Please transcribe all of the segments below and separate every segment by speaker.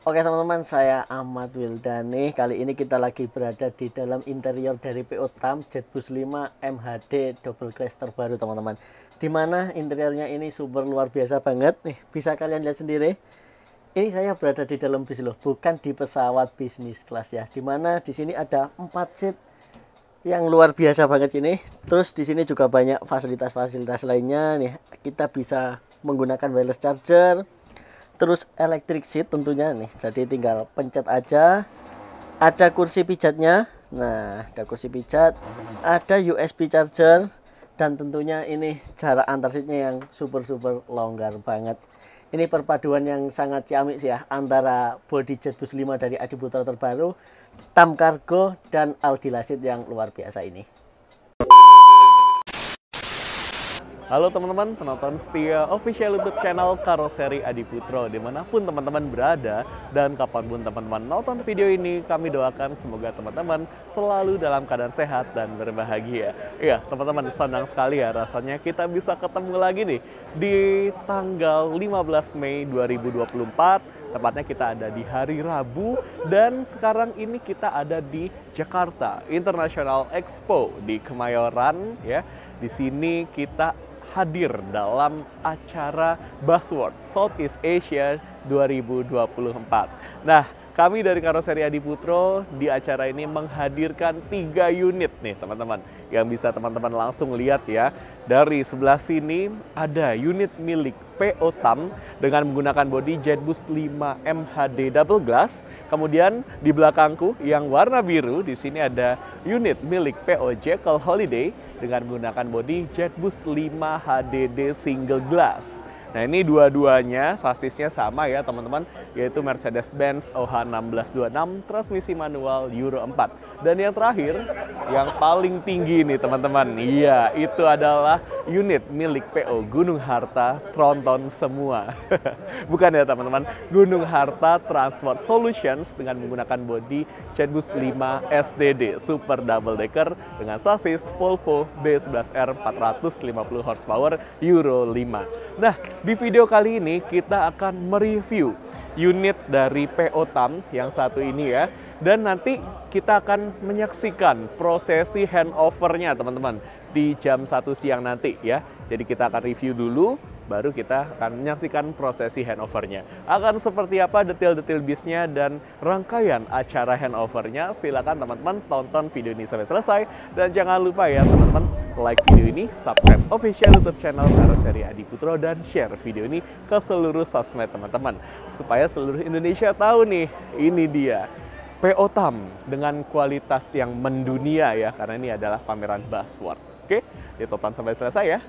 Speaker 1: Oke teman-teman, saya Ahmad Wildani. Kali ini kita lagi berada di dalam interior dari PO Tam Jetbus 5 MHD double glass terbaru teman-teman. Dimana interiornya ini super luar biasa banget. Nih, bisa kalian lihat sendiri. Ini saya berada di dalam bis loh, bukan di pesawat bisnis kelas ya. Dimana di sini ada 4 seat yang luar biasa banget ini. Terus di sini juga banyak fasilitas-fasilitas lainnya nih. Kita bisa menggunakan wireless charger. Terus electric seat tentunya nih. Jadi tinggal pencet aja. Ada kursi pijatnya. Nah, ada kursi pijat, ada USB charger, dan tentunya ini jarak antar seatnya yang super longgar banget. Ini perpaduan yang sangat ciamik sih ya antara body Jetbus 5 dari Adi Putra terbaru, Tam Cargo, dan Aldila Seat yang luar biasa ini.
Speaker 2: Halo teman-teman penonton setia official YouTube channel Karoseri Adi Putro. Dimanapun teman-teman berada dan kapanpun teman-teman nonton video ini, kami doakan semoga teman-teman selalu dalam keadaan sehat dan berbahagia. Iya teman-teman, senang sekali ya rasanya kita bisa ketemu lagi nih di tanggal 15 Mei 2024. Tepatnya kita ada di hari Rabu dan sekarang ini kita ada di Jakarta International Expo di Kemayoran ya. Di sini kita hadir dalam acara Buzzword Southeast Asia 2024. Nah, kami dari Karoseri Adi Putro di acara ini menghadirkan 3 unit nih teman-teman. Yang bisa teman-teman langsung lihat ya. Dari sebelah sini ada unit milik PO Tam dengan menggunakan bodi Jetbus 5 MHD double glass. Kemudian di belakangku yang warna biru di sini ada unit milik PO Jekyll Holiday dengan menggunakan bodi Jetbus 5 HDD single glass. Nah ini dua-duanya sasisnya sama ya teman-teman, yaitu Mercedes-Benz OH1626 transmisi manual Euro 4. Dan yang terakhir, yang paling tinggi nih teman-teman, iya itu adalah unit milik PO Gunung Harta Tronton semua. Bukan ya teman-teman, Gunung Harta Transport Solutions dengan menggunakan bodi Jetbus 5 SDD Super Double Decker dengan sasis Volvo B11R 450 horsepower Euro 5. Nah, di video kali ini kita akan mereview unit dari PO Tam yang satu ini ya. Dan nanti kita akan menyaksikan prosesi handover-nya teman-teman di jam 1 siang nanti ya. Jadi kita akan review dulu, baru kita akan menyaksikan prosesi handover-nya. Akan seperti apa detail-detail bisnya dan rangkaian acara handover-nya, silakan teman-teman tonton video ini sampai selesai. Dan jangan lupa ya teman-teman, like video ini, subscribe official YouTube channel Karoseri Adi Putro, dan share video ini ke seluruh sosmed teman-teman. Supaya seluruh Indonesia tahu nih, ini dia PO Tam dengan kualitas yang mendunia ya, karena ini adalah pameran Buzzword. Oke, ditonton sampai selesai ya.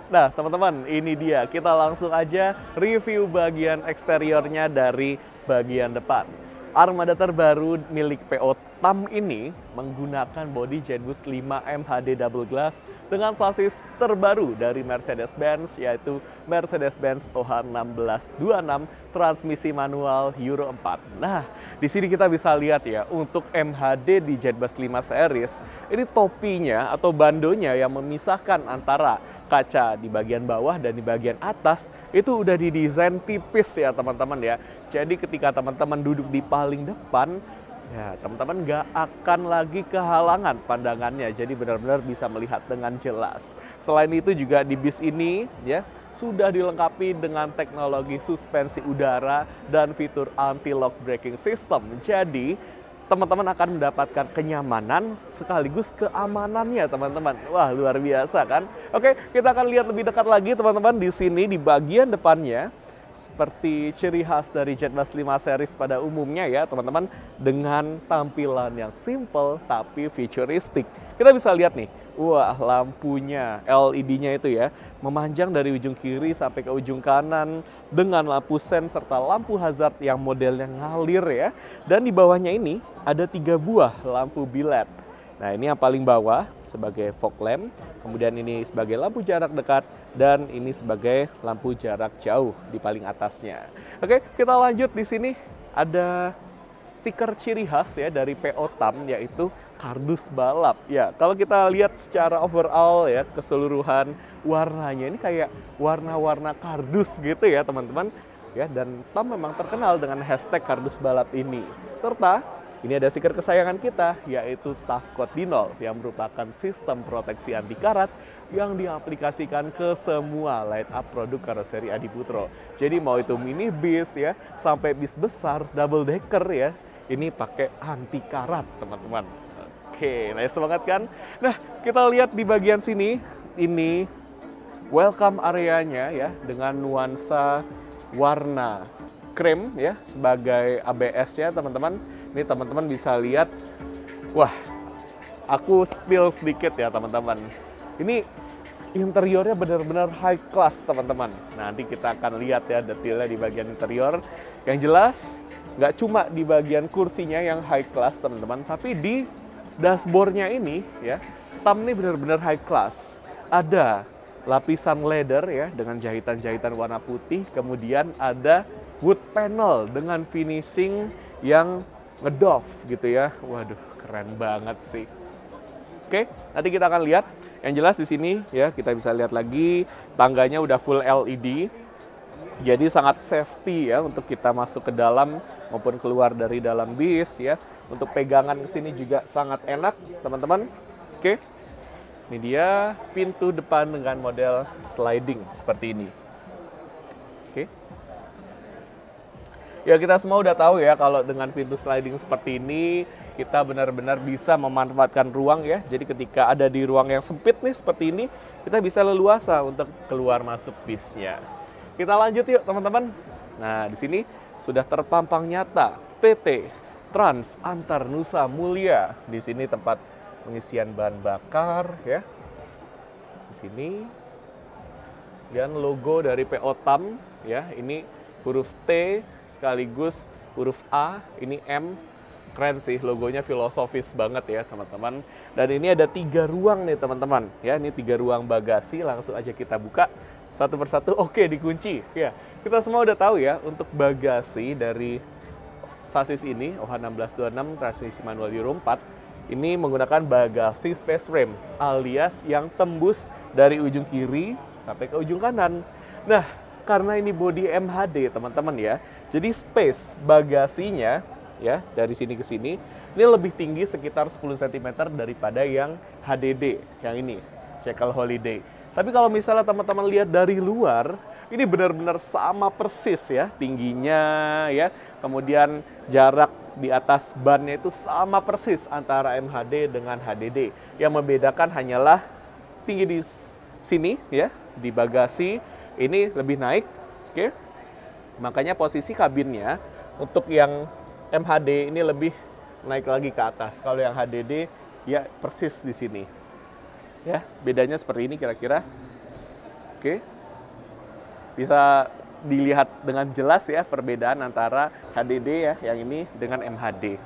Speaker 2: Nah teman-teman, ini dia, kita langsung aja review bagian eksteriornya dari bagian depan. Armada terbaru milik PO Tam ini menggunakan bodi Jetbus 5 MHD double glass dengan sasis terbaru dari Mercedes-Benz, yaitu Mercedes-Benz OH1626 transmisi manual Euro 4. Nah, di sini kita bisa lihat ya, untuk MHD di Jetbus 5 series, ini topinya atau bandonya yang memisahkan antara kaca di bagian bawah dan di bagian atas itu udah didesain tipis ya teman-teman ya. Jadi ketika teman-teman duduk di paling depan, ya teman-teman nggak akan lagi kehalangan pandangannya. Jadi benar-benar bisa melihat dengan jelas. Selain itu juga di bis ini ya sudah dilengkapi dengan teknologi suspensi udara dan fitur anti-lock braking system. Jadi teman-teman akan mendapatkan kenyamanan sekaligus keamanannya teman-teman. Wah, luar biasa kan? Oke, kita akan lihat lebih dekat lagi teman-teman di sini di bagian depannya. Seperti ciri khas dari Jetbus 5 series pada umumnya ya teman-teman, dengan tampilan yang simple tapi futuristik. Kita bisa lihat nih, wah lampunya LED-nya itu ya memanjang dari ujung kiri sampai ke ujung kanan dengan lampu sen serta lampu hazard yang modelnya ngalir ya. Dan di bawahnya ini ada 3 buah lampu biled. Nah ini yang paling bawah sebagai fog lamp, kemudian ini sebagai lampu jarak dekat, dan ini sebagai lampu jarak jauh di paling atasnya. Oke, kita lanjut. Di sini ada stiker ciri khas ya dari PO Tam, yaitu kardus balap. Ya, kalau kita lihat secara overall ya keseluruhan warnanya ini kayak warna-warna kardus gitu ya teman-teman. ya, dan TAM memang terkenal dengan hashtag kardus balap ini. Serta ini ada stiker kesayangan kita, yaitu Tafcode D0 yang merupakan sistem proteksi anti karat yang diaplikasikan ke semua line up produk karoseri Adi Putro. Jadi mau itu mini bis ya, sampai bis besar, double decker ya, ini pakai anti karat teman-teman. Oke, nice banget kan? Nah, kita lihat di bagian sini, ini welcome areanya ya, dengan nuansa warna krem ya sebagai ABS ya teman-teman. Ini teman-teman bisa lihat, wah, aku spill sedikit ya teman-teman. Ini interiornya benar-benar high class teman-teman. Nanti kita akan lihat ya detailnya di bagian interior. Yang jelas nggak cuma di bagian kursinya yang high class teman-teman, tapi di dashboardnya ini ya, TAM ini benar-benar high class. Ada lapisan leather ya dengan jahitan-jahitan warna putih, kemudian ada wood panel dengan finishing yang ngedoff gitu ya. Waduh, keren banget sih. Oke, nanti kita akan lihat. Yang jelas di sini ya, kita bisa lihat lagi tangganya udah full LED. Jadi sangat safety ya untuk kita masuk ke dalam maupun keluar dari dalam bis ya. Untuk pegangan ke sini juga sangat enak, teman-teman. Oke. Ini dia pintu depan dengan model sliding seperti ini. Oke. Ya, kita semua udah tahu ya kalau dengan pintu sliding seperti ini kita benar-benar bisa memanfaatkan ruang ya. Jadi ketika ada di ruang yang sempit nih seperti ini, kita bisa leluasa untuk keluar masuk bisnya. Kita lanjut yuk teman-teman. Nah, di sini sudah terpampang nyata PT Trans Antar Nusa Mulia. Di sini tempat pengisian bahan bakar ya. Di sini dan logo dari PO TAM ya, ini huruf T sekaligus huruf A, ini M. Keren sih, logonya filosofis banget ya teman-teman. Dan ini ada 3 ruang nih teman-teman ya, ini 3 ruang bagasi. Langsung aja kita buka satu persatu. Oke, dikunci ya. Kita semua udah tahu ya, untuk bagasi dari sasis ini OH1626 transmisi manual Euro 4 ini menggunakan bagasi space frame alias yang tembus dari ujung kiri sampai ke ujung kanan. Nah, karena ini bodi MHD teman-teman ya, jadi space bagasinya ya dari sini ke sini ini lebih tinggi sekitar 10 cm daripada yang HDD yang ini, Cekel Holiday. Tapi kalau misalnya teman-teman lihat dari luar, ini benar-benar sama persis ya tingginya ya. Kemudian jarak di atas bannya itu sama persis antara MHD dengan HDD. Yang membedakan hanyalah tinggi di sini ya, di bagasi ini lebih naik. Oke. Makanya posisi kabinnya untuk yang MHD ini lebih naik lagi ke atas. Kalau yang HDD ya persis di sini. Ya, bedanya seperti ini kira-kira. Oke. Bisa dilihat dengan jelas ya perbedaan antara HDD ya yang ini dengan MHD.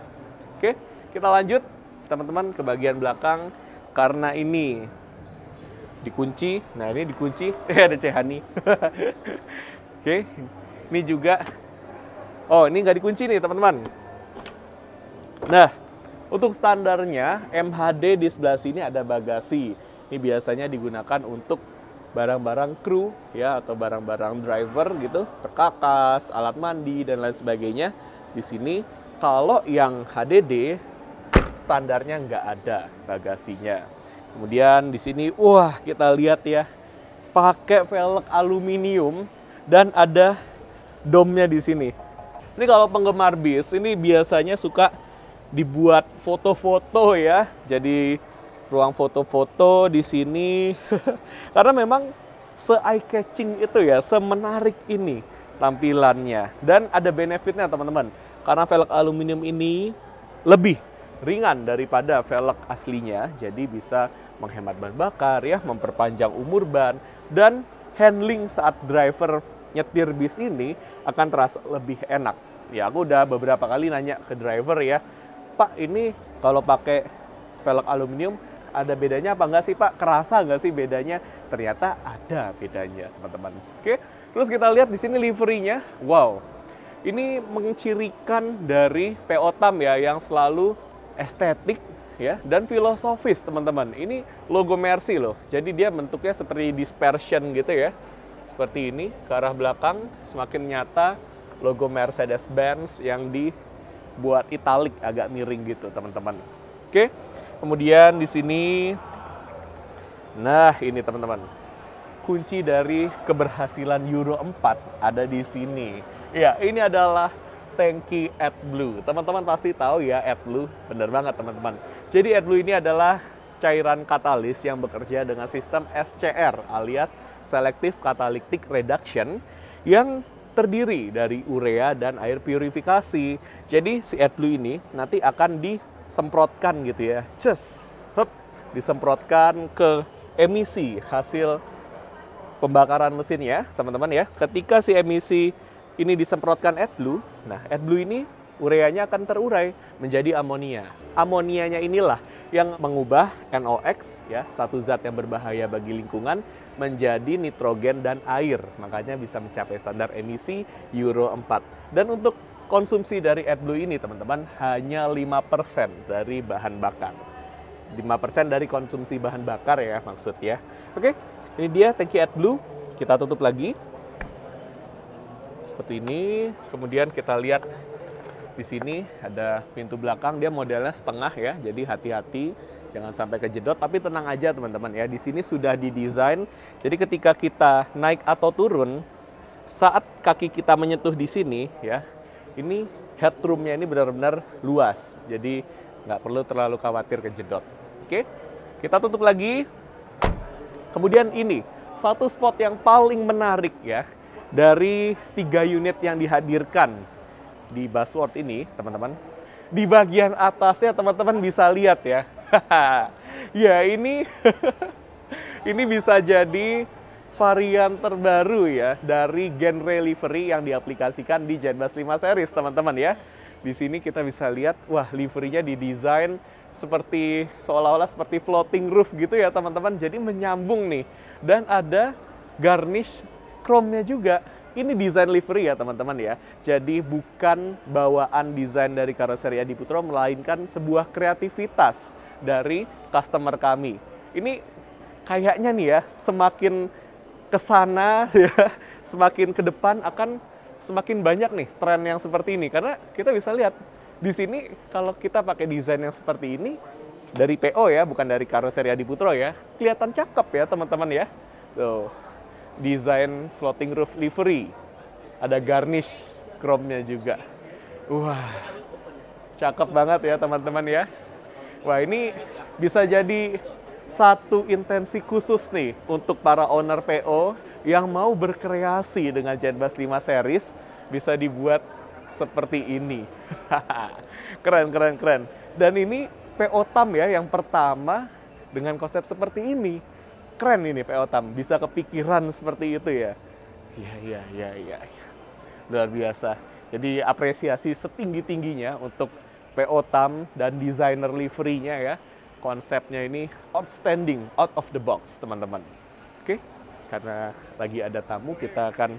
Speaker 2: Oke, kita lanjut teman-teman ke bagian belakang. Karena ini dikunci, nah ini dikunci, ada Cehani. Oke, ini juga, oh ini nggak dikunci nih teman-teman. Nah, untuk standarnya MHD di sebelah sini ada bagasi. Ini biasanya digunakan untuk barang-barang kru ya atau barang-barang driver gitu, perkakas, alat mandi dan lain sebagainya. Di sini kalau yang HDD standarnya nggak ada bagasinya. Kemudian di sini wah kita lihat ya pakai velg aluminium dan ada domnya di sini. Ini kalau penggemar bis ini biasanya suka dibuat foto-foto ya. Jadi ruang foto-foto di sini karena memang se-eye catching itu ya, semenarik ini tampilannya. Dan ada benefitnya teman-teman, karena velg aluminium ini lebih ringan daripada velg aslinya, jadi bisa menghemat bahan bakar ya, memperpanjang umur ban, dan handling saat driver nyetir bis ini akan terasa lebih enak. Ya, aku udah beberapa kali nanya ke driver ya, Pak ini kalau pakai velg aluminium ada bedanya apa enggak sih Pak? Kerasa enggak sih bedanya? Ternyata ada bedanya teman-teman. Oke, terus kita lihat di sini liverynya. Wow, ini mencirikan dari PO TAM ya yang selalu estetik ya dan filosofis teman-teman. Ini logo Mercy loh. Jadi dia bentuknya seperti dispersion gitu ya. seperti ini. Ke arah belakang semakin nyata logo Mercedes-Benz yang dibuat italik agak miring gitu, teman-teman. Oke. Kemudian di sini, nah ini teman-teman, kunci dari keberhasilan Euro 4 ada di sini. Ya, ini adalah tangki AdBlue. Teman-teman pasti tahu ya AdBlue, benar banget teman-teman. Jadi AdBlue ini adalah cairan katalis yang bekerja dengan sistem SCR alias Selective Catalytic Reduction yang terdiri dari urea dan air purifikasi. Jadi si AdBlue ini nanti akan disemprotkan gitu ya. Disemprotkan ke emisi hasil pembakaran mesin ya, teman-teman ya. Ketika si emisi ini disemprotkan AdBlue, nah AdBlue ini ureanya akan terurai menjadi amonia. Amonianya inilah yang mengubah NOx ya, satu zat yang berbahaya bagi lingkungan, menjadi nitrogen dan air. Makanya bisa mencapai standar emisi Euro 4. Dan untuk konsumsi dari AdBlue ini teman-teman hanya 5% dari bahan bakar. 5% dari konsumsi bahan bakar ya maksudnya. Oke, ini dia tangki AdBlue. Kita tutup lagi. Seperti ini. Kemudian kita lihat di sini ada pintu belakang, dia modelnya setengah ya, jadi hati-hati jangan sampai kejedot, tapi tenang aja teman-teman ya, di sini sudah didesain, jadi ketika kita naik atau turun, saat kaki kita menyentuh di sini ya, ini headroomnya ini benar-benar luas, jadi nggak perlu terlalu khawatir kejedot. Oke, kita tutup lagi. Kemudian ini, satu spot yang paling menarik ya, dari 3 unit yang dihadirkan di Busworth ini, teman-teman. Di bagian atasnya teman-teman bisa lihat ya. Ya, ini ini bisa jadi varian terbaru ya dari genre livery yang diaplikasikan di Jetbus 5 series, teman-teman ya. Di sini kita bisa lihat, wah, liverynya didesain seperti seolah-olah seperti floating roof gitu ya, teman-teman. Jadi menyambung nih, dan ada garnish chrome-nya juga. Ini desain livery ya teman-teman ya. Jadi bukan bawaan desain dari karoseri Adi Putro, melainkan sebuah kreativitas dari customer kami. Ini kayaknya nih ya, semakin kesana ya, semakin ke depan akan semakin banyak nih tren yang seperti ini. Karena kita bisa lihat di sini kalau kita pakai desain yang seperti ini dari PO ya, bukan dari karoseri Adi Putro ya, kelihatan cakep ya teman-teman ya. Tuh. Desain floating roof livery, ada garnish chrome-nya juga. Wah, cakep banget ya teman-teman ya. Wah, ini bisa jadi satu intensi khusus nih untuk para owner PO yang mau berkreasi dengan Jetbus 5 series, bisa dibuat seperti ini. Keren, keren, keren. Dan ini PO Tam ya yang pertama dengan konsep seperti ini. Keren ini PO Tam, bisa kepikiran seperti itu ya. Iya. Luar biasa. Jadi apresiasi setinggi-tingginya untuk PO Tam dan desainer livery-nya ya. Konsepnya ini outstanding, out of the box teman-teman. Oke, karena lagi ada tamu, kita akan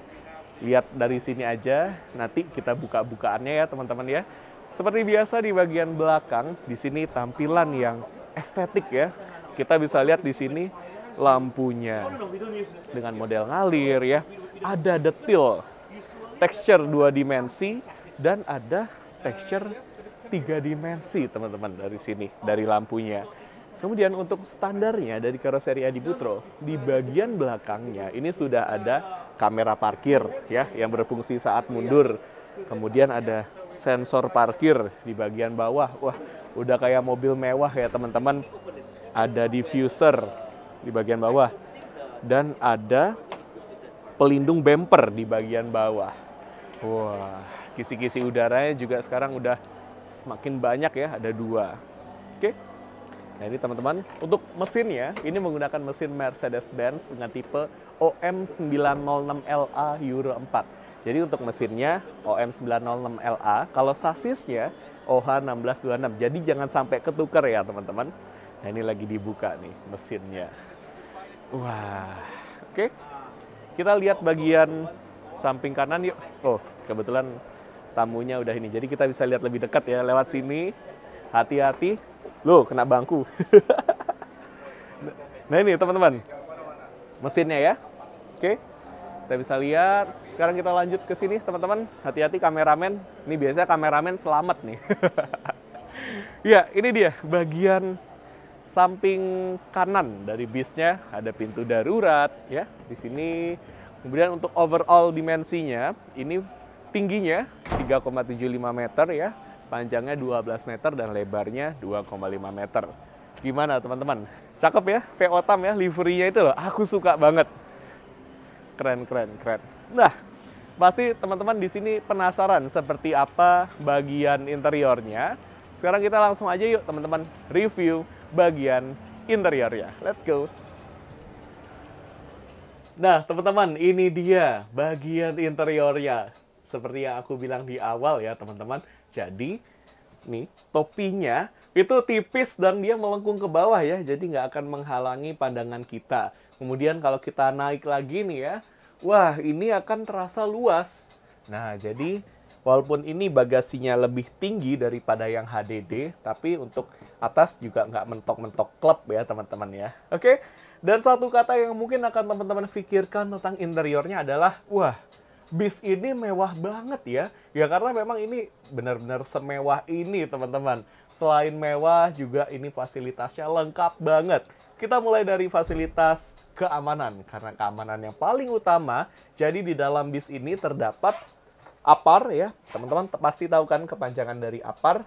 Speaker 2: lihat dari sini aja. Nanti kita buka-bukaannya ya teman-teman ya. Seperti biasa di bagian belakang, di sini tampilan yang estetik ya. Kita bisa lihat di sini lampunya dengan model ngalir ya, ada detail texture 2 dimensi dan ada texture 3 dimensi teman-teman dari sini, dari lampunya. Kemudian untuk standarnya dari karoseri Adi Putro, di bagian belakangnya ini sudah ada kamera parkir ya yang berfungsi saat mundur. Kemudian ada sensor parkir di bagian bawah. Wah, udah kayak mobil mewah ya teman-teman. Ada diffuser di bagian bawah, dan ada pelindung bumper di bagian bawah. Wah, kisi-kisi udaranya juga sekarang udah semakin banyak ya, ada 2. Oke, nah ini teman-teman, untuk mesinnya, ini menggunakan mesin Mercedes-Benz dengan tipe OM906LA Euro 4. Jadi untuk mesinnya OM906LA, kalau sasisnya OH1626, jadi jangan sampai ketukar ya teman-teman. Nah ini lagi dibuka nih mesinnya. Wah, oke. Kita lihat bagian samping kanan yuk. Oh, kebetulan tamunya udah ini. Jadi kita bisa lihat lebih dekat ya lewat sini. Hati-hati. Loh, kena bangku. Nah ini teman-teman. Mesinnya ya. Oke. Kita bisa lihat. Sekarang kita lanjut ke sini, teman-teman. Hati-hati kameramen. Ini biasanya kameramen selamat nih. Ya, ini dia bagian samping kanan dari bisnya. Ada pintu darurat ya di sini. Kemudian untuk overall dimensinya, ini tingginya 3,75 meter ya, panjangnya 12 meter dan lebarnya 2,5 meter. Gimana teman-teman? Cakep ya, VO Tam ya, liverinya itu loh. Aku suka banget. Keren, keren, keren. Nah, pasti teman-teman di sini penasaran seperti apa bagian interiornya. Sekarang kita langsung aja yuk teman-teman review bagian interiornya. Let's go. Nah, teman-teman, ini dia bagian interiornya. Seperti yang aku bilang di awal ya, teman-teman. Jadi, nih, topinya itu tipis dan dia melengkung ke bawah ya. Jadi, nggak akan menghalangi pandangan kita. Kemudian, kalau kita naik lagi nih ya, wah, ini akan terasa luas. Nah, jadi, walaupun ini bagasinya lebih tinggi daripada yang HDD, tapi untuk atas juga nggak mentok-mentok klep ya, teman-teman ya. Oke? Dan satu kata yang mungkin akan teman-teman pikirkan tentang interiornya adalah, wah, bis ini mewah banget ya. Ya karena memang ini benar-benar semewah ini teman-teman. Selain mewah juga ini fasilitasnya lengkap banget. Kita mulai dari fasilitas keamanan. Karena keamanan yang paling utama, jadi di dalam bis ini terdapat APAR ya. Teman-teman pasti tahu kan kepanjangan dari APAR?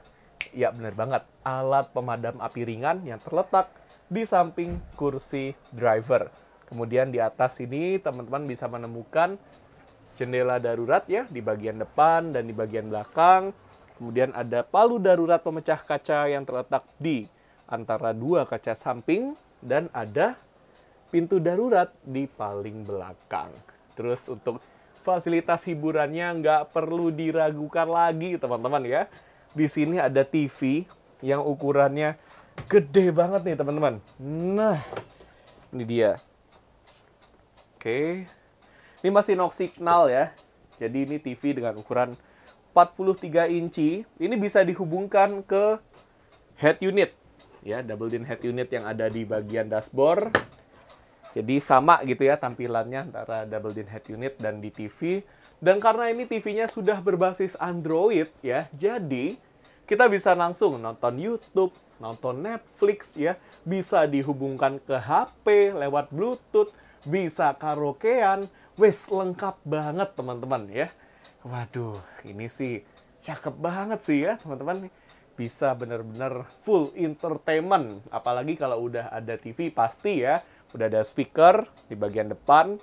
Speaker 2: Ya benar banget, alat pemadam api ringan yang terletak di samping kursi driver. Kemudian di atas ini teman-teman bisa menemukan jendela darurat ya di bagian depan dan di bagian belakang. Kemudian ada palu darurat pemecah kaca yang terletak di antara dua kaca samping dan ada pintu darurat di paling belakang. Terus untuk fasilitas hiburannya nggak perlu diragukan lagi teman-teman ya. Di sini ada TV yang ukurannya gede banget nih teman-teman. Nah, ini dia. Oke. Ini masih no signal ya. Jadi ini TV dengan ukuran 43 inci. Ini bisa dihubungkan ke head unit. Ya, double din head unit yang ada di bagian dashboard. Jadi sama gitu ya tampilannya antara double din head unit dan di TV. Dan karena ini TV-nya sudah berbasis Android ya, jadi kita bisa langsung nonton YouTube, nonton Netflix ya, bisa dihubungkan ke HP lewat Bluetooth, bisa karaokean, wes lengkap banget teman-teman ya. Waduh, ini sih cakep banget sih ya teman-teman. Bisa benar-benar full entertainment, apalagi kalau udah ada TV pasti ya, udah ada speaker di bagian depan,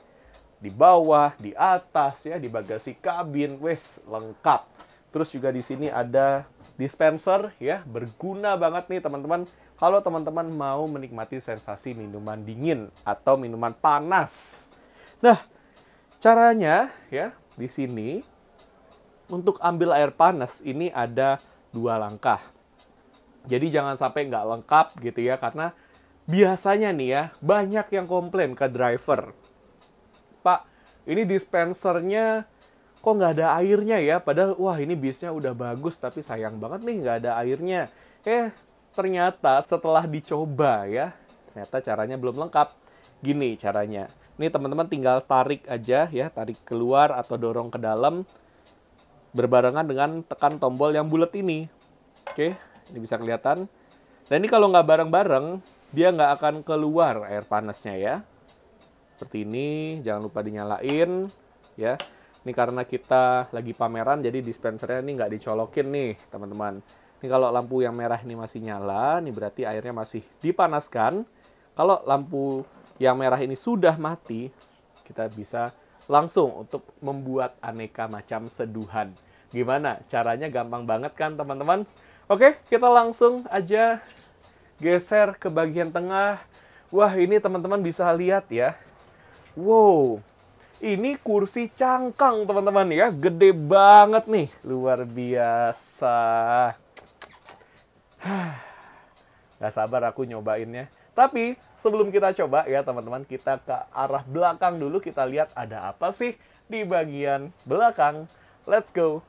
Speaker 2: di bawah, di atas ya, di bagasi kabin, wes lengkap. Terus juga di sini ada dispenser ya, berguna banget nih teman-teman kalau teman-teman mau menikmati sensasi minuman dingin atau minuman panas. Nah, caranya ya di sini untuk ambil air panas ini ada 2 langkah. Jadi jangan sampai nggak lengkap gitu ya, karena biasanya nih ya banyak yang komplain ke driver, Pak, ini dispensernya kok nggak ada airnya ya? Padahal, wah ini bisnya udah bagus, tapi sayang banget nih nggak ada airnya. Ternyata setelah dicoba ya, ternyata caranya belum lengkap. Gini caranya. Ini teman-teman tinggal tarik aja ya, tarik keluar atau dorong ke dalam, berbarengan dengan tekan tombol yang bulat ini. Oke, ini bisa kelihatan. Dan ini kalau nggak bareng-bareng, dia nggak akan keluar air panasnya ya. Seperti ini, jangan lupa dinyalain ya. Ini karena kita lagi pameran, jadi dispensernya ini nggak dicolokin nih, teman-teman. Ini kalau lampu yang merah ini masih nyala, ini berarti airnya masih dipanaskan. Kalau lampu yang merah ini sudah mati, kita bisa langsung untuk membuat aneka macam seduhan. Gimana? Caranya gampang banget kan, teman-teman? Oke, kita langsung aja geser ke bagian tengah. Wah, ini teman-teman bisa lihat ya. Wow. Ini kursi cangkang teman-teman ya, gede banget nih, luar biasa. Gak sabar aku nyobainnya. Tapi sebelum kita coba ya teman-teman, kita ke arah belakang dulu, kita lihat ada apa sih di bagian belakang. Let's go.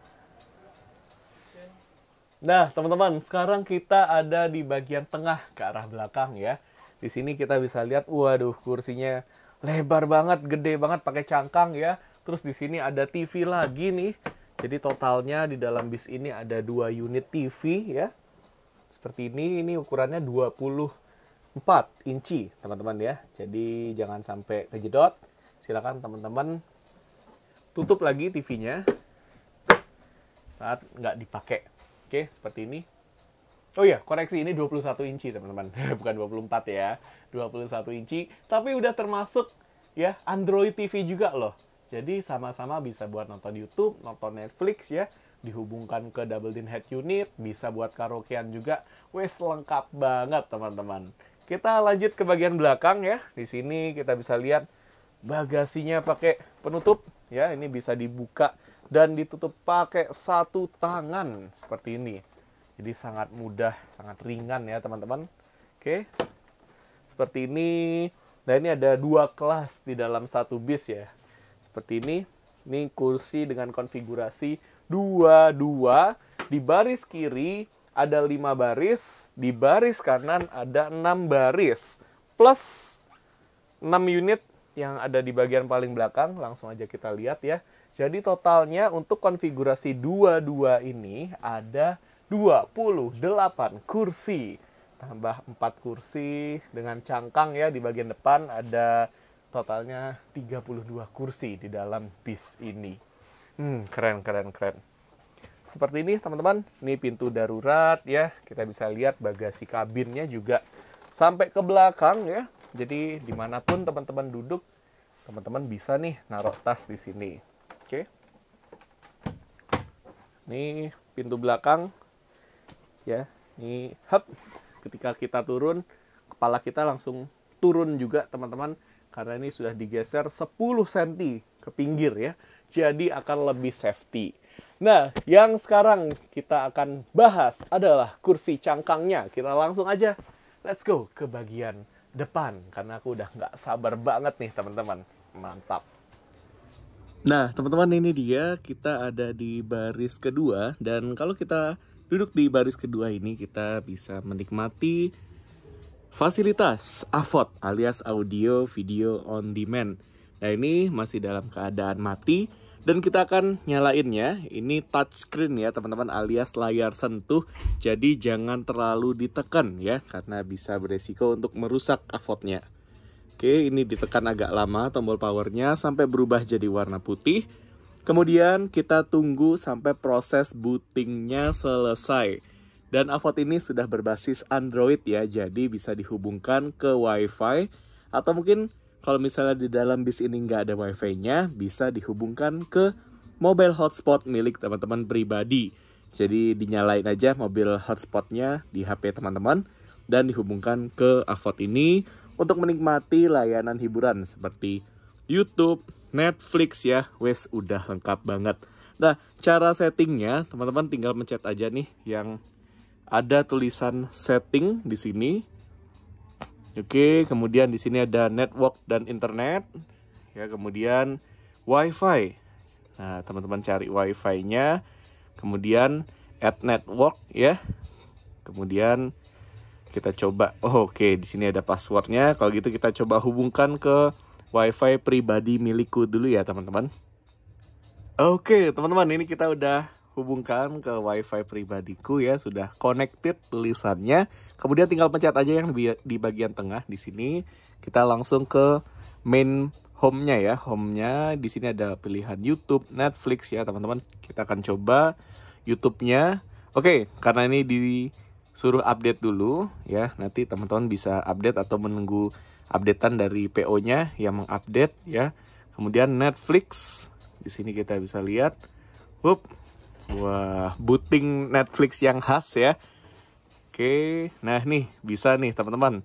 Speaker 2: Nah teman-teman, sekarang kita ada di bagian tengah ke arah belakang ya. Di sini kita bisa lihat, waduh kursinya lebar banget, gede banget, pakai cangkang ya. Terus di sini ada TV lagi nih. Jadi totalnya di dalam bis ini ada 2 unit TV ya. Seperti ini ukurannya 24 inci teman-teman ya. Jadi jangan sampai kejedot. Silakan teman-teman tutup lagi TV-nya saat nggak dipakai. Oke, seperti ini. Oh iya, koreksi, ini 21 inci teman-teman. Bukan 24 ya. 21 inci. Tapi udah termasuk ya Android TV juga loh. Jadi sama-sama bisa buat nonton YouTube, nonton Netflix ya. Dihubungkan ke double din head unit. Bisa buat karaokean juga. Wes, lengkap banget teman-teman. Kita lanjut ke bagian belakang ya. Di sini kita bisa lihat bagasinya pakai penutup. Ya, ini bisa dibuka dan ditutup pakai satu tangan. Seperti ini. Jadi sangat mudah, sangat ringan ya teman-teman. Oke, seperti ini. Nah, ini ada 2 kelas di dalam satu bis ya. Seperti ini. Ini kursi dengan konfigurasi 2-2. Di baris kiri ada 5 baris. Di baris kanan ada 6 baris. Plus 6 unit yang ada di bagian paling belakang. Langsung aja kita lihat ya. Jadi totalnya untuk konfigurasi 2-2 ini ada 28 kursi, tambah 4 kursi dengan cangkang ya. Di bagian depan ada totalnya 32 kursi di dalam bis ini. Keren. Seperti ini teman-teman, ini pintu darurat ya. Kita bisa lihat bagasi kabinnya juga sampai ke belakang ya. Jadi dimanapun teman-teman duduk, teman-teman bisa nih naruh tas di sini. Oke. Ini pintu belakang. Ya, ini ketika kita turun, kepala kita langsung turun juga teman-teman, karena ini sudah digeser 10 cm ke pinggir ya, jadi akan lebih safety. Nah, yang sekarang kita akan bahas adalah kursi cangkangnya. Kita langsung aja, let's go ke bagian depan, karena aku udah nggak sabar banget nih teman-teman. Mantap. Nah, teman-teman, ini dia, kita ada di baris kedua, dan kalau kita duduk di baris kedua ini, kita bisa menikmati fasilitas AVOD alias audio video on demand. Nah, ini masih dalam keadaan mati dan kita akan nyalainnya. Ini touchscreen ya teman-teman, alias layar sentuh. Jadi jangan terlalu ditekan ya, karena bisa beresiko untuk merusak AVOD-nya. Oke, ini ditekan agak lama tombol powernya sampai berubah jadi warna putih. Kemudian kita tunggu sampai proses bootingnya selesai. Dan AVOD ini sudah berbasis Android ya, jadi bisa dihubungkan ke Wi-Fi. Atau mungkin kalau misalnya di dalam bis ini nggak ada Wi-Fi-nya, bisa dihubungkan ke mobile hotspot milik teman-teman pribadi. Jadi dinyalain aja mobil hotspotnya di HP teman-teman dan dihubungkan ke AVOD ini untuk menikmati layanan hiburan seperti YouTube, Netflix ya, wes udah lengkap banget. Nah, cara settingnya teman-teman tinggal mencet aja nih yang ada tulisan setting di sini. Oke, kemudian di sini ada network dan internet. Ya, kemudian Wi-Fi. Nah, teman-teman cari Wi-Fi-nya, kemudian add network ya. Kemudian kita coba. Oke, di sini ada passwordnya. Kalau gitu kita coba hubungkan ke Wi-Fi pribadi milikku dulu ya teman-teman. Oke teman-teman, ini kita udah hubungkan ke Wi-Fi pribadiku ya, sudah connected tulisannya. Kemudian tinggal pencet aja yang di bagian tengah di sini. Kita langsung ke main home-nya ya. Home-nya di sini ada pilihan YouTube, Netflix ya teman-teman. Kita akan coba YouTube-nya. Oke, karena ini disuruh update dulu ya. Nanti teman-teman bisa update atau menunggu updatean dari PO-nya yang mengupdate ya. Kemudian Netflix, di sini kita bisa lihat, wah, booting Netflix yang khas ya. Oke, nah nih bisa nih teman-teman.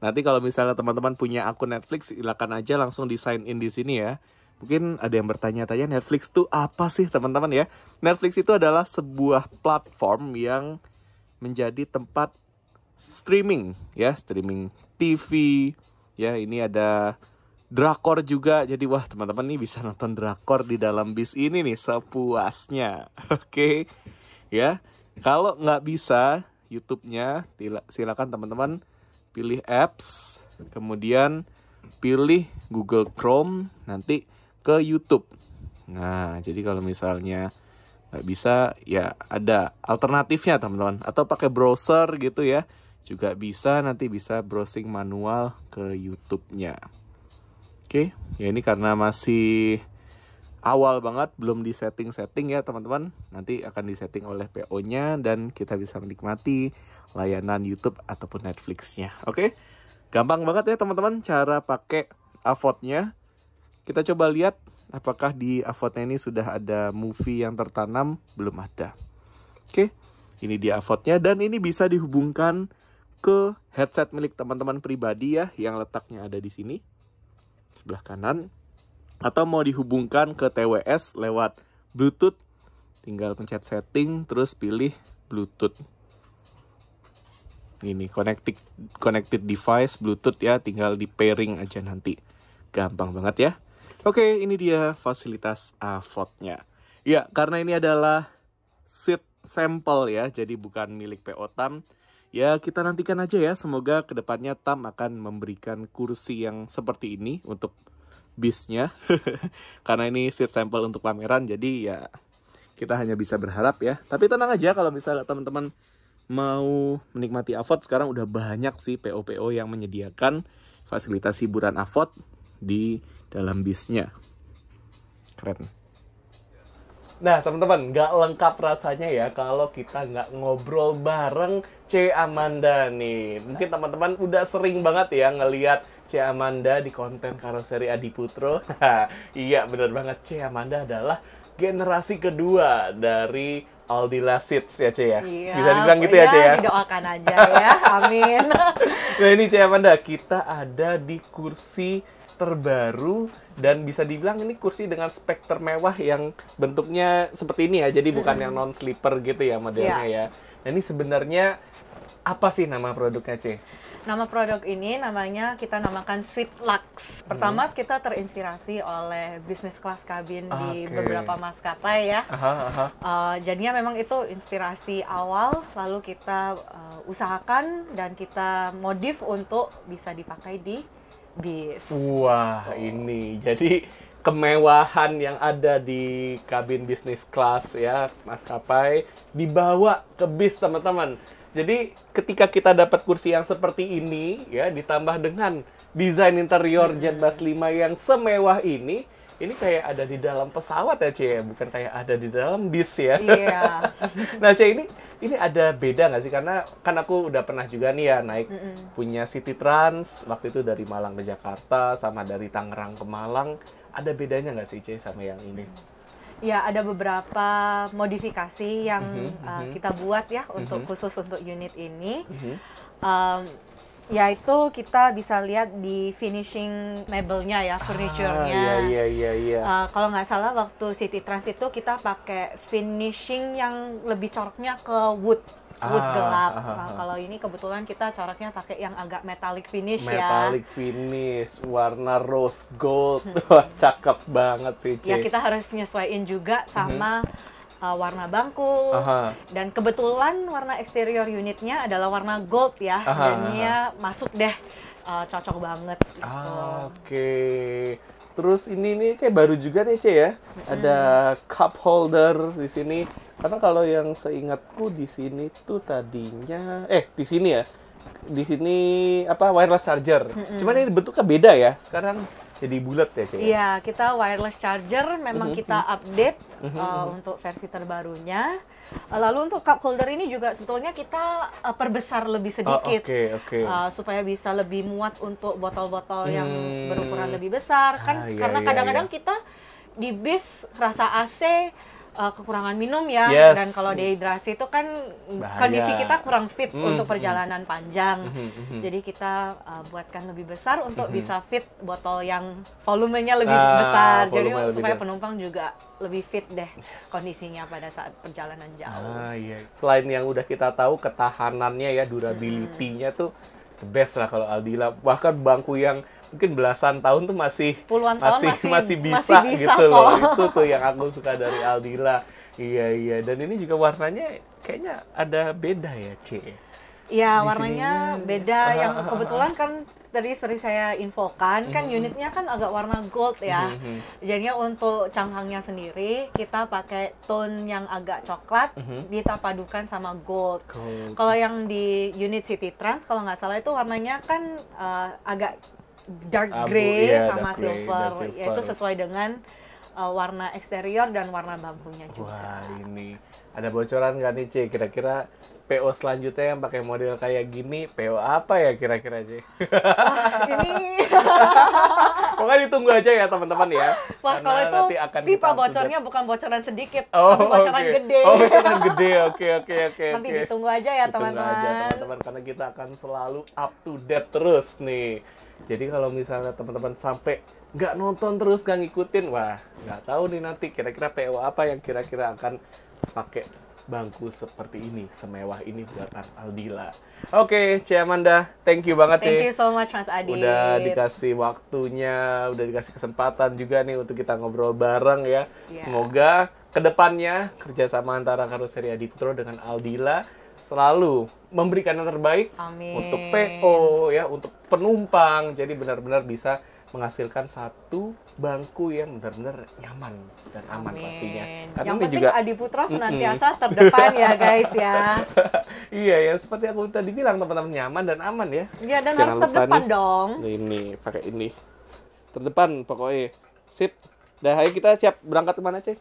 Speaker 2: Nanti kalau misalnya teman-teman punya akun Netflix, silakan aja langsung di sign in di sini ya. Mungkin ada yang bertanya-tanya, Netflix itu apa sih teman-teman ya? Netflix itu adalah sebuah platform yang menjadi tempat streaming ya, streaming TV. Ya, ini ada drakor juga. Jadi wah teman-teman nih bisa nonton drakor di dalam bis ini nih sepuasnya. Oke. Ya. Kalau nggak bisa YouTube-nya, silakan teman-teman pilih apps, kemudian pilih Google Chrome nanti ke YouTube. Nah, jadi kalau misalnya nggak bisa, ya ada alternatifnya teman-teman. Atau pakai browser gitu ya, juga bisa, nanti bisa browsing manual ke YouTube-nya. Oke, ya ini karena masih awal banget, belum di setting-setting ya teman-teman. Nanti akan disetting oleh PO-nya dan kita bisa menikmati layanan YouTube ataupun Netflix-nya. Oke, gampang banget ya teman-teman cara pakai AVOD-nya. Kita coba lihat apakah di AVOD-nya ini sudah ada movie yang tertanam. Belum ada. Oke, ini dia AVOD-nya dan ini bisa dihubungkan ke headset milik teman-teman pribadi ya, yang letaknya ada di sini sebelah kanan, atau mau dihubungkan ke TWS lewat Bluetooth, tinggal pencet setting terus pilih Bluetooth. Ini connected device Bluetooth ya, tinggal di pairing aja nanti. Gampang banget ya. Oke, ini dia fasilitas AVOD-nya. Ya, karena ini adalah seat sampel ya, jadi bukan milik PO Tam. Ya, kita nantikan aja ya, semoga kedepannya Tam akan memberikan kursi yang seperti ini untuk bisnya. Karena ini seat sample untuk pameran, jadi ya kita hanya bisa berharap ya. Tapi tenang aja, kalau misalnya teman-teman mau menikmati AVOD, sekarang udah banyak sih PO-PO yang menyediakan fasilitas hiburan AVOD di dalam bisnya. Keren. Nah teman-teman, nggak lengkap rasanya ya kalau kita nggak ngobrol bareng C. Amanda nih. Mungkin teman-teman udah sering banget ya ngelihat C. Amanda di konten Karoseri Adi Putro. Iya bener banget, C. Amanda adalah generasi kedua dari Aldila Seats ya C ya.
Speaker 3: Iya,
Speaker 2: bisa dibilang gitu ya C ya.
Speaker 3: Didoakan aja ya, amin.
Speaker 2: Nah ini C. Amanda, kita ada di kursi terbaru dan bisa dibilang ini kursi dengan spek termewah yang bentuknya seperti ini ya, jadi bukan yang non sleeper gitu ya modelnya ya. Nah ini sebenarnya apa sih nama produknya C?
Speaker 3: Nama produk ini kita namakan Sweet Lux. Pertama kita terinspirasi oleh bisnis kelas kabin di beberapa maskapai ya. Jadinya memang itu inspirasi awal, lalu kita usahakan dan kita modif untuk bisa dipakai di bis.
Speaker 2: Wah, ini jadi kemewahan yang ada di kabin bisnis kelas ya maskapai dibawa ke bis teman-teman. Jadi ketika kita dapat kursi yang seperti ini ya, ditambah dengan desain interior Jetbus 5 yang semewah ini kayak ada di dalam pesawat ya, Ce, bukan kayak ada di dalam bis ya.
Speaker 3: Iya.
Speaker 2: Nah, Ce, ini ada beda nggak sih? Karena kan aku udah pernah juga nih ya naik punya City Trans waktu itu dari Malang ke Jakarta sama dari Tangerang ke Malang. Ada bedanya nggak sih, Ce, sama yang ini?
Speaker 3: Ya, ada beberapa modifikasi yang kita buat ya untuk khusus untuk unit ini. Yaitu kita bisa lihat di finishing mebelnya ya, furniture-nya.
Speaker 2: Iya.
Speaker 3: Kalau nggak salah waktu City Trans itu kita pakai finishing yang lebih coraknya ke wood gelap. Nah, kalau ini kebetulan kita coraknya pakai yang agak metallic finish ya.
Speaker 2: Metallic finish, warna rose gold. Wah, cakep banget sih, Ce.
Speaker 3: Ya, kita harus nyesuaiin juga sama warna bangku. Dan kebetulan warna eksterior unitnya adalah warna gold ya. Jadinya masuk deh, cocok banget gitu.
Speaker 2: Oke. Terus ini kayak baru juga nih, Ce ya. Ada cup holder di sini. Karena kalau yang seingatku di sini tuh tadinya di sini ya. Di sini wireless charger. Cuman ini bentuknya beda ya. Sekarang jadi bulat ya, Ce.
Speaker 3: Iya, kita wireless charger memang kita update untuk versi terbarunya. Lalu untuk cup holder ini juga sebetulnya kita perbesar lebih sedikit. Supaya bisa lebih muat untuk botol-botol yang berukuran lebih besar. Karena kadang-kadang kita di bis rasa AC kekurangan minum ya, dan kalau dehidrasi itu kan bahaya. Kondisi kita kurang fit untuk perjalanan panjang. Jadi kita buatkan lebih besar untuk bisa fit botol yang volumenya lebih besar. Jadi supaya penumpang juga lebih fit deh kondisinya pada saat perjalanan jauh.
Speaker 2: Selain yang udah kita tahu ketahanannya ya, durability-nya tuh the best lah kalau Aldila. Bahkan bangku yang mungkin belasan tahun tuh masih bisa gitu loh. Itu tuh yang aku suka dari Aldila. Iya. Dan ini juga warnanya kayaknya ada beda ya, Ce.
Speaker 3: Iya, warnanya beda. Yang kebetulan kan tadi seperti saya infokan, kan unitnya kan agak warna gold ya. Jadinya untuk cangkangnya sendiri kita pakai tone yang agak coklat, kita padukan sama gold. Kalau yang di unit City Trans kalau nggak salah itu warnanya kan agak dark gray sama dark silver. Ya itu sesuai dengan warna eksterior dan warna bangkunya juga.
Speaker 2: Wah, ini ada bocoran nggak nih, C? Kira-kira PO selanjutnya yang pakai model kayak gini, PO apa ya kira-kira, C?
Speaker 3: Ini
Speaker 2: pokoknya ditunggu aja ya teman-teman ya.
Speaker 3: Wah, kalau itu
Speaker 2: akan
Speaker 3: pipa bocornya bukan bocoran sedikit,
Speaker 2: tapi
Speaker 3: bocoran gede.
Speaker 2: Oh, bocoran gede. Oke.
Speaker 3: Nanti ditunggu aja ya teman-teman.
Speaker 2: Karena kita akan selalu up to date terus nih. Jadi kalau misalnya teman-teman sampai nggak nonton terus, nggak ngikutin, wah nggak tahu nih nanti kira-kira PO apa yang kira-kira akan pakai bangku seperti ini, semewah ini buatan Aldila. Oke, C Amanda, thank you banget, C.
Speaker 3: Thank you so much, Mas Adit.
Speaker 2: Udah dikasih waktunya, udah dikasih kesempatan juga nih untuk kita ngobrol bareng ya. Semoga kedepannya kerjasama antara Karoseri Adi Putro dengan Aldila selalu memberikan yang terbaik.
Speaker 3: Amin.
Speaker 2: Untuk PO ya, untuk penumpang. Jadi benar-benar bisa menghasilkan satu bangku yang benar-benar nyaman dan aman. Amin. Pastinya.
Speaker 3: Karena yang penting juga Adi Putro senantiasa terdepan ya guys ya.
Speaker 2: Iya ya, seperti aku tadi bilang, teman-teman, nyaman dan aman ya.
Speaker 3: Iya, dan jangan harus terdepan nih, dong.
Speaker 2: Ini pakai ini. Terdepan pokoknya. Sip. Dah, ayo kita siap berangkat kemana, Cek?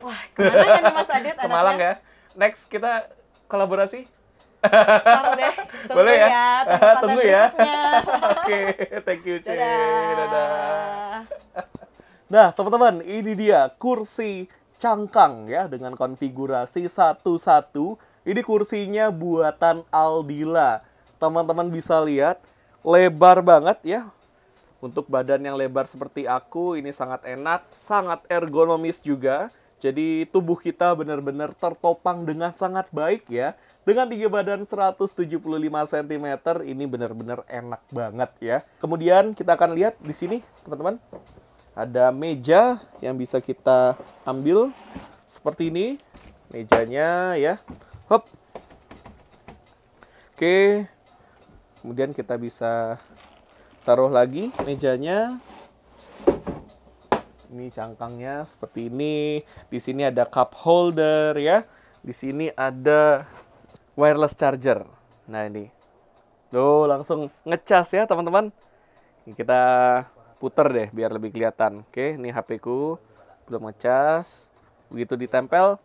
Speaker 3: Wah, kemana ya nih Mas Adit?
Speaker 2: Ke Malang ya. Next kita kolaborasi.
Speaker 3: Taruh deh.
Speaker 2: Boleh ya? Tunggu ya.
Speaker 3: Oke,
Speaker 2: thank you, Cek.
Speaker 3: Dadah.
Speaker 2: Nah, teman-teman, ini dia kursi cangkang ya dengan konfigurasi 1-1. Ini kursinya buatan Aldila. Teman-teman bisa lihat, lebar banget ya. Untuk badan yang lebar seperti aku, ini sangat enak, sangat ergonomis juga. Jadi tubuh kita benar-benar tertopang dengan sangat baik ya. Dengan tinggi badan 175 cm, ini benar-benar enak banget ya. Kemudian kita akan lihat di sini, teman-teman. Ada meja yang bisa kita ambil seperti ini. Mejanya ya. Hop. Oke. Kemudian kita bisa taruh lagi mejanya. Ini cangkangnya seperti ini. Di sini ada cup holder ya. Di sini ada wireless charger. Nah, ini. Tuh, langsung ngecas ya, teman-teman. Ini kita puter deh biar lebih kelihatan. Oke, ini HP-ku belum ngecas. Begitu ditempel,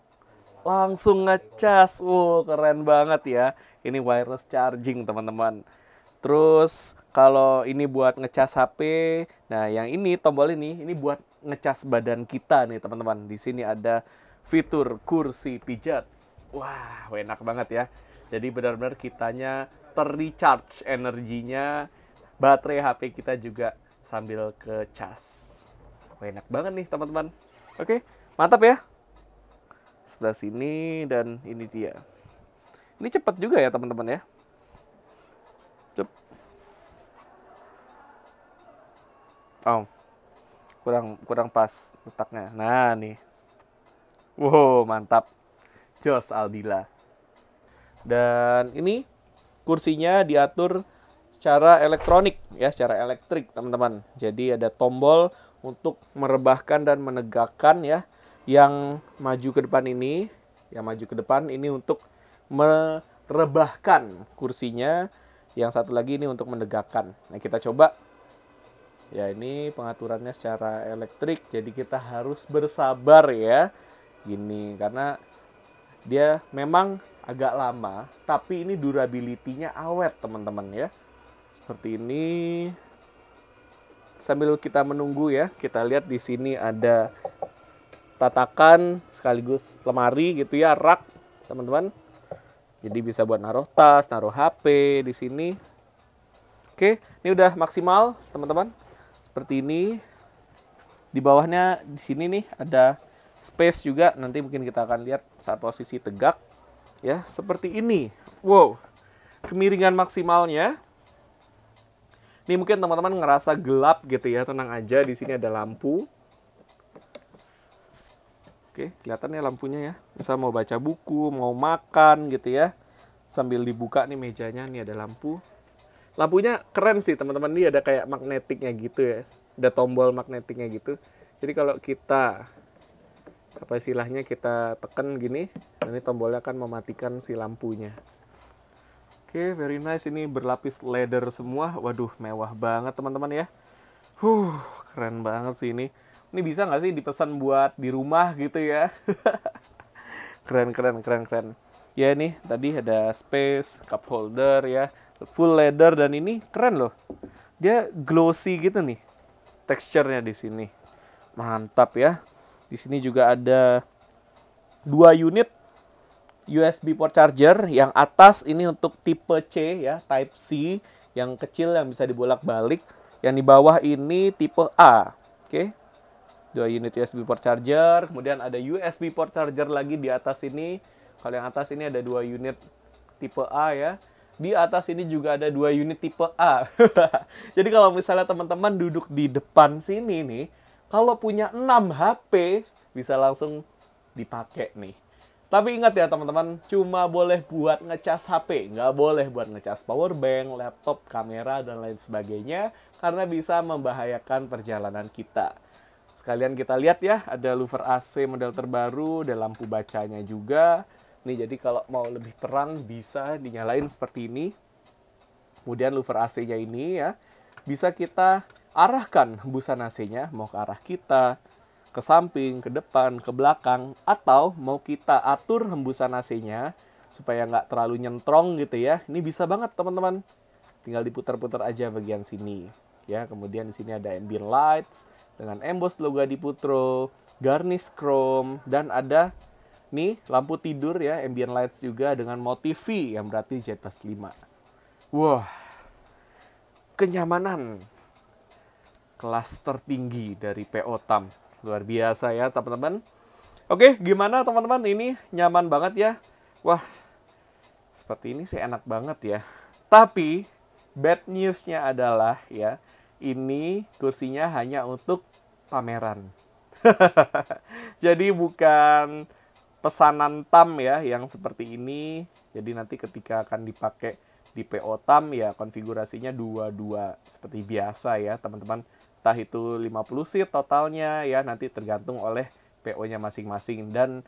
Speaker 2: langsung ngecas. Wow, keren banget ya. Ini wireless charging, teman-teman. Terus kalau ini buat ngecas HP, nah yang ini tombol ini buat ngecas badan kita nih, teman-teman. Di sini ada fitur kursi pijat. Wah, enak banget ya. Jadi benar-benar kitanya terrecharge energinya, baterai HP kita juga sambil ke cas. Wah, enak banget nih, teman-teman. Oke, mantap ya. Sebelah sini dan ini dia. Ini cepat juga ya, teman-teman ya. Cep. Oh, kurang pas letaknya. Nah, nih. Wow, mantap. Jos Aldila. Dan ini kursinya diatur secara elektronik ya, secara elektrik, teman-teman. Jadi ada tombol untuk merebahkan dan menegakkan ya. Yang maju ke depan ini, untuk merebahkan kursinya. Yang satu lagi ini untuk menegakkan. Nah, kita coba. Ya, ini pengaturannya secara elektrik, jadi kita harus bersabar ya. Gini, karena dia memang agak lama, tapi ini durability-nya awet, teman-teman ya. Seperti ini. Sambil kita menunggu ya, kita lihat di sini ada tatakan sekaligus lemari gitu ya, rak, teman-teman. Jadi bisa buat naruh tas, naruh HP di sini. Oke, ini udah maksimal, teman-teman. Seperti ini. Di bawahnya di sini nih ada space juga, nanti mungkin kita akan lihat saat posisi tegak. Ya, seperti ini. Wow, kemiringan maksimalnya. Ini mungkin teman-teman ngerasa gelap gitu ya, tenang aja. Di sini ada lampu. Oke, kelihatan ya lampunya ya. Bisa mau baca buku, mau makan gitu ya. Sambil dibuka nih mejanya, nih ada lampu. Lampunya keren sih teman-teman, ini ada kayak magnetiknya gitu ya. Ada tombol magnetiknya gitu. Jadi kalau kita apa istilahnya kita tekan gini, ini tombolnya akan mematikan si lampunya. Oke, very nice, ini berlapis leather semua. Waduh, mewah banget teman-teman ya. Keren banget sih ini. Ini bisa nggak sih dipesan buat di rumah gitu ya? Keren. Ya nih, tadi ada space, cup holder ya, full leather, dan ini keren loh. Dia glossy gitu nih, teksturnya di sini. Mantap ya. Di sini juga ada 2 unit USB port charger. Yang atas ini untuk tipe C ya, Type C, yang kecil yang bisa dibolak-balik. Yang di bawah ini tipe A. Oke. 2 unit USB port charger, kemudian ada USB port charger lagi di atas ini. Kalau yang atas ini ada 2 unit tipe A ya. Di atas ini juga ada 2 unit tipe A. Jadi kalau misalnya teman-teman duduk di depan sini nih, kalau punya 6 HP, bisa langsung dipakai nih. Tapi ingat ya teman-teman, cuma boleh buat ngecas HP, nggak boleh buat ngecas power bank, laptop, kamera, dan lain sebagainya, karena bisa membahayakan perjalanan kita. Sekalian kita lihat ya, ada louver AC model terbaru, ada lampu bacanya juga. Nih, jadi kalau mau lebih terang bisa dinyalain seperti ini. Kemudian louver AC-nya ini ya, bisa kita arahkan hembusan AC-nya mau ke arah kita, ke samping, ke depan, ke belakang, atau mau kita atur hembusan AC-nya supaya nggak terlalu nyentrong gitu ya. Ini bisa banget teman-teman. Tinggal diputar-putar aja bagian sini. Ya, kemudian di sini ada ambient lights dengan emboss logo Adiputro, garnish chrome, dan ada nih lampu tidur ya, ambient lights juga dengan motif V yang berarti JetBus 5. Wah, kenyamanan kelas tertinggi dari PO Tam. Luar biasa ya teman-teman. Oke, gimana teman-teman? Ini nyaman banget ya. Wah, seperti ini sih enak banget ya. Tapi bad news-nya adalah ya, ini kursinya hanya untuk pameran. Jadi bukan pesanan TAM ya yang seperti ini. Jadi nanti ketika akan dipakai di PO TAM ya konfigurasinya 22 seperti biasa ya teman-teman. Entah itu 50 seat totalnya ya, nanti tergantung oleh PO-nya masing-masing. Dan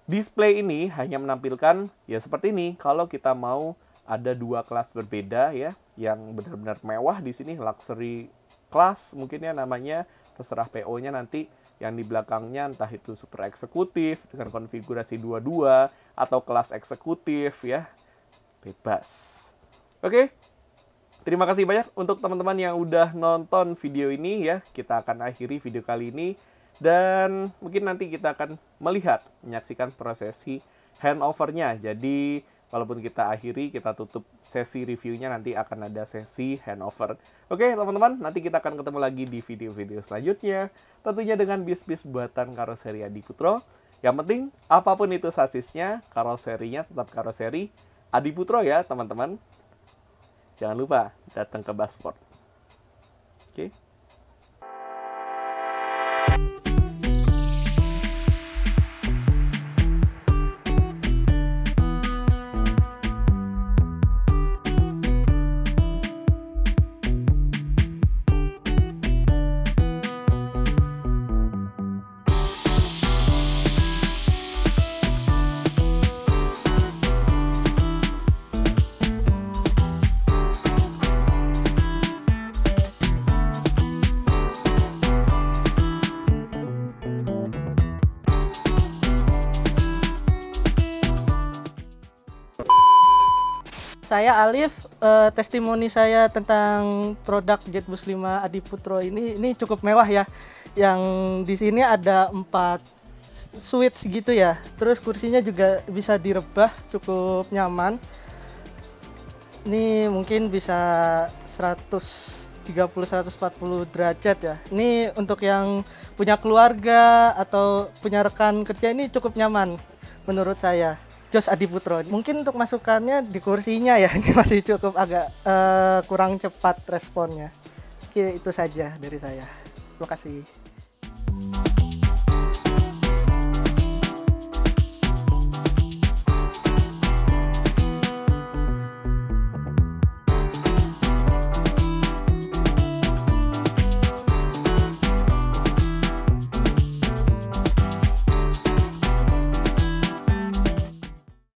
Speaker 2: display ini hanya menampilkan ya seperti ini. Kalau kita mau ada 2 kelas berbeda ya, yang benar-benar mewah di sini, luxury class mungkin ya namanya, terserah PO-nya nanti. Yang di belakangnya entah itu super eksekutif dengan konfigurasi 22 atau kelas eksekutif ya, bebas. Oke, terima kasih banyak untuk teman-teman yang udah nonton video ini ya. Kita akan akhiri video kali ini, dan mungkin nanti kita akan menyaksikan prosesi handover-nya. Jadi walaupun kita akhiri, kita tutup sesi reviewnya, nanti akan ada sesi handover. Oke teman-teman, nanti kita akan ketemu lagi di video-video selanjutnya. Tentunya dengan bis-bis buatan karoseri Adiputro. Yang penting, apapun itu sasisnya, karoserinya tetap karoseri Adiputro ya teman-teman. Jangan lupa datang ke Busport. Oke.
Speaker 4: Saya Alif, testimoni saya tentang produk JetBus 5 Adiputro ini cukup mewah ya. Yang di sini ada 4 switch gitu ya. Terus kursinya juga bisa direbah, cukup nyaman. Ini mungkin bisa 130-140 derajat ya. Ini untuk yang punya keluarga atau punya rekan kerja ini cukup nyaman menurut saya. Jos Adiputro. Mungkin untuk masukannya di kursinya ya, ini masih cukup agak kurang cepat responnya. Oke, itu saja dari saya. Terima kasih.